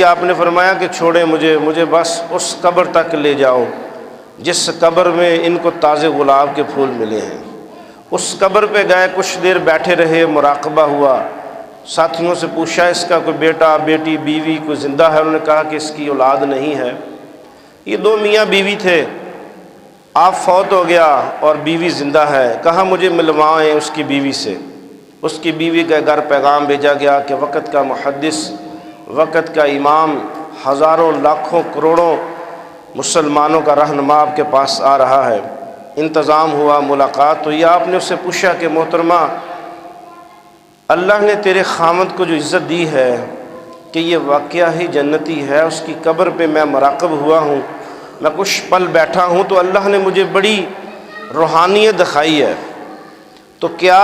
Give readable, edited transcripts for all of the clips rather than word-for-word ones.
آپ نے فرمایا کہ چھوڑیں مجھے بس اس قبر تک لے جاؤ جس قبر میں ان کو تازے گلاب کے پھول ملے ہیں۔ اس قبر پہ گئے، کچھ دیر بیٹھے رہے، مراقبہ ہوا، ساتھیوں سے پوچھا اس کا کوئی بیٹا بیٹی بیوی کوئی زندہ ہے؟ انہوں نے کہا کہ اس کی اولاد نہیں ہے۔ یہ دو میاں بیوی تھے، آپ فوت ہو گیا اور بیوی زندہ ہے، کہا مجھے ملوائیں اس کی بیوی سے۔ اس کی بیوی کے گھر پیغام بھیجا گیا کہ وقت کا محدث، وقت کا امام، ہزاروں لاکھوں کروڑوں مسلمانوں کا رہنما آپ کے پاس آ رہا ہے۔ انتظام ہوا، ملاقات ہوئی۔ آپ نے اس سے پوچھا کہ محترمہ، اللہ نے تیرے خامد کو جو عزت دی ہے کہ یہ واقعہ ہی جنتی ہے، اس کی قبر پہ میں مراقب ہوا ہوں، میں کچھ پل بیٹھا ہوں تو اللہ نے مجھے بڑی روحانیت دکھائی ہے، تو کیا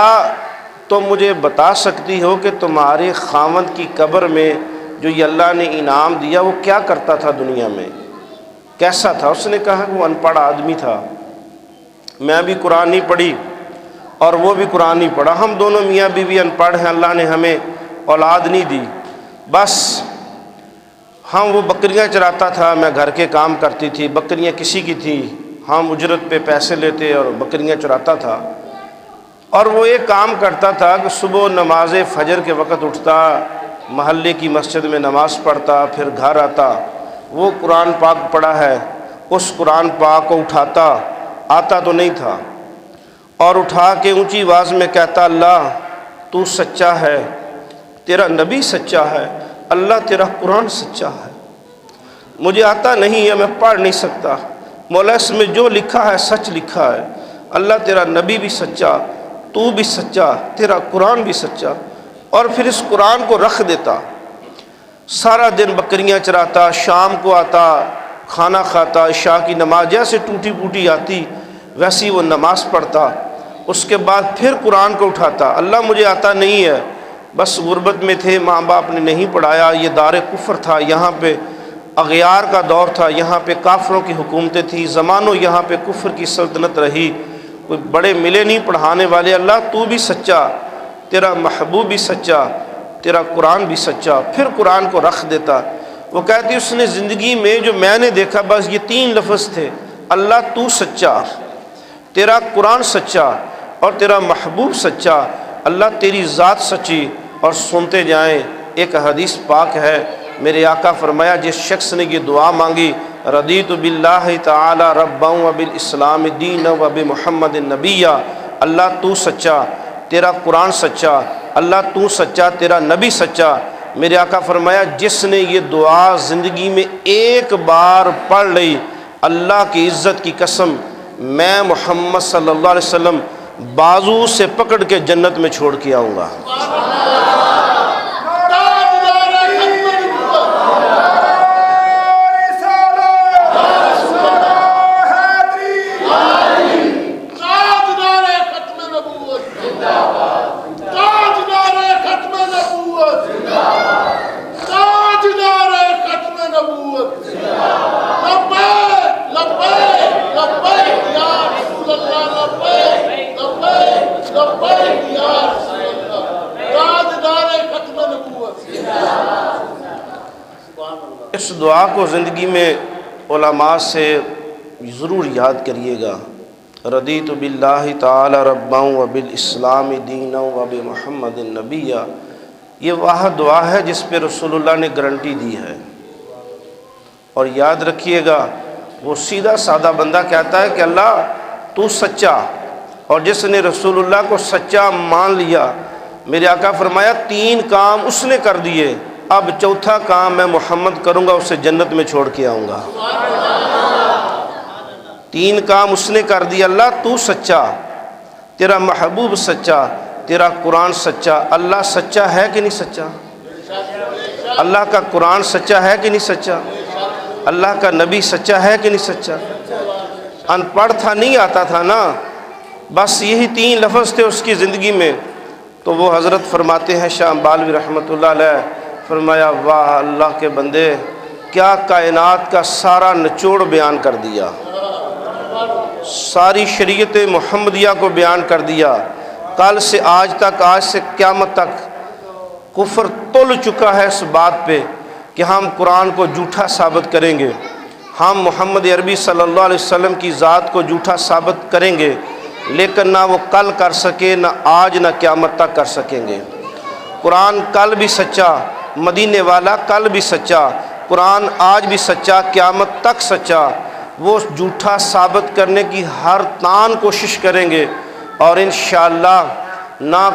تم مجھے بتا سکتی ہو کہ تمہارے خامد کی قبر میں جو یہ اللہ نے انعام دیا وہ کیا کرتا تھا دنیا میں، کیسا تھا؟ اس نے کہا کہ وہ ان پڑھ آدمی تھا، میں بھی قرآن نہیں پڑھی اور وہ بھی قرآن نہیں پڑھا، ہم دونوں میاں بیوی ان پڑھ ہیں، اللہ نے ہمیں اولاد نہیں دی، بس ہم وہ بکریاں چراتا تھا، میں گھر کے کام کرتی تھی، بکریاں کسی کی تھی، ہم اجرت پہ پیسے لیتے اور بکریاں چراتا تھا۔ اور وہ ایک کام کرتا تھا کہ صبح نماز فجر کے وقت اٹھتا، محلے کی مسجد میں نماز پڑھتا، پھر گھر آتا، وہ قرآن پاک پڑھا ہے، اس قرآن پاک کو اٹھاتا، آتا تو نہیں تھا، اور اٹھا کے اونچی آواز میں کہتا اللہ تو سچا ہے، تیرا نبی سچا ہے، اللہ تیرا قرآن سچا ہے، مجھے آتا نہیں ہے، میں پڑھ نہیں سکتا، مولا اس میں جو لکھا ہے سچ لکھا ہے، اللہ تیرا نبی بھی سچا، تو بھی سچا، تیرا قرآن بھی سچا۔ اور پھر اس قرآن کو رکھ دیتا، سارا دن بکریاں چراتا، شام کو آتا، کھانا کھاتا، عشاء کی نماز جیسے ٹوٹی پوٹی آتی ویسی وہ نماز پڑھتا، اس کے بعد پھر قرآن کو اٹھاتا، اللہ مجھے آتا نہیں ہے، بس غربت میں تھے، ماں باپ نے نہیں پڑھایا، یہ دار کفر تھا، یہاں پہ اغیار کا دور تھا، یہاں پہ کافروں کی حکومتیں تھیں، زمانوں یہاں پہ کفر کی سلطنت رہی، کوئی بڑے ملے نہیں پڑھانے والے، اللہ تو بھی سچا، تیرا محبوب بھی سچا، تیرا قرآن بھی سچا۔ پھر قرآن کو رکھ دیتا۔ وہ کہتی اس نے زندگی میں جو میں نے دیکھا بس یہ 3 لفظ تھے، اللہ تو سچا، تیرا قرآن سچا اور تیرا محبوب سچا، اللہ تیری ذات سچی۔ اور سنتے جائیں، ایک حدیث پاک ہے، میرے آقا فرمایا جس شخص نے یہ دعا مانگی رضیت باللہ تعالی ربا وبالاسلام دینا وبمحمد نبیا، اللہ تو سچا، تیرا قرآن سچا، اللہ تو سچا، تیرا نبی سچا، میرے آقا فرمایا جس نے یہ دعا زندگی میں ایک بار پڑھ لی، اللہ کی عزت کی قسم میں محمد صلی اللہ علیہ وسلم بازو سے پکڑ کے جنت میں چھوڑ کے آؤں گا۔ اس دعا کو زندگی میں علماء سے ضرور یاد کریے گا، رضیت باللہ تعالی ربا وبالاسلام دینا وبمحمد نبیا، یہ وہ دعا ہے جس پہ رسول اللہ نے گارنٹی دی ہے۔ اور یاد رکھیے گا وہ سیدھا سادہ بندہ کہتا ہے کہ اللہ تو سچا، اور جس نے رسول اللہ کو سچا مان لیا، میرے آقا فرمایا 3 کام اس نے کر دیے، اب 4تھا کام میں محمد کروں گا، اسے جنت میں چھوڑ کے آؤں گا۔ 3 کام اس نے کر دیا، اللہ تو سچا، تیرا محبوب سچا، تیرا قرآن سچا۔ اللہ سچا ہے کہ نہیں سچا؟ اللہ کا قرآن سچا ہے کہ نہیں سچا؟ اللہ کا نبی سچا ہے کہ نہیں سچا؟ ان پڑھ تھا، نہیں آتا تھا نا، بس یہی 3 لفظ تھے اس کی زندگی میں۔ تو وہ حضرت فرماتے ہیں شاہ بالوی رحمۃ اللہ علیہ، فرمایا واہ اللہ کے بندے، کیا کائنات کا سارا نچوڑ بیان کر دیا، ساری شریعت محمدیہ کو بیان کر دیا، کل سے آج تک، آج سے قیامت تک کفر تل چکا ہے اس بات پہ کہ ہم قرآن کو جھوٹا ثابت کریں گے، ہم محمد عربی صلی اللہ علیہ وسلم کی ذات کو جھوٹا ثابت کریں گے، لیکن نہ وہ کل کر سکے، نہ آج، نہ قیامت تک کر سکیں گے۔ قرآن کل بھی سچا، مدینے والا کل بھی سچا، قرآن آج بھی سچا، قیامت تک سچا۔ وہ جھوٹا ثابت کرنے کی ہر تان کوشش کریں گے، اور انشاءاللہ نہ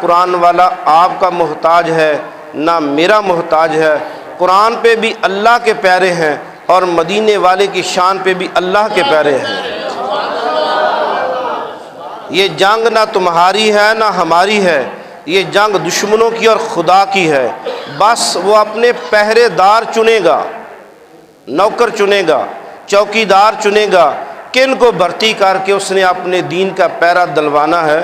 قرآن والا آپ کا محتاج ہے، نہ میرا محتاج ہے۔ قرآن پہ بھی اللہ کے پیارے ہیں، اور مدینے والے کی شان پہ بھی اللہ کے پیارے ہیں۔ یہ جنگ نہ تمہاری ہے نہ ہماری ہے، یہ جنگ دشمنوں کی اور خدا کی ہے۔ بس وہ اپنے پہرے دار چنے گا، نوکر چنے گا، چوکیدار چنے گا، کن کو بھرتی کر کے اس نے اپنے دین کا پہرا دلوانا ہے۔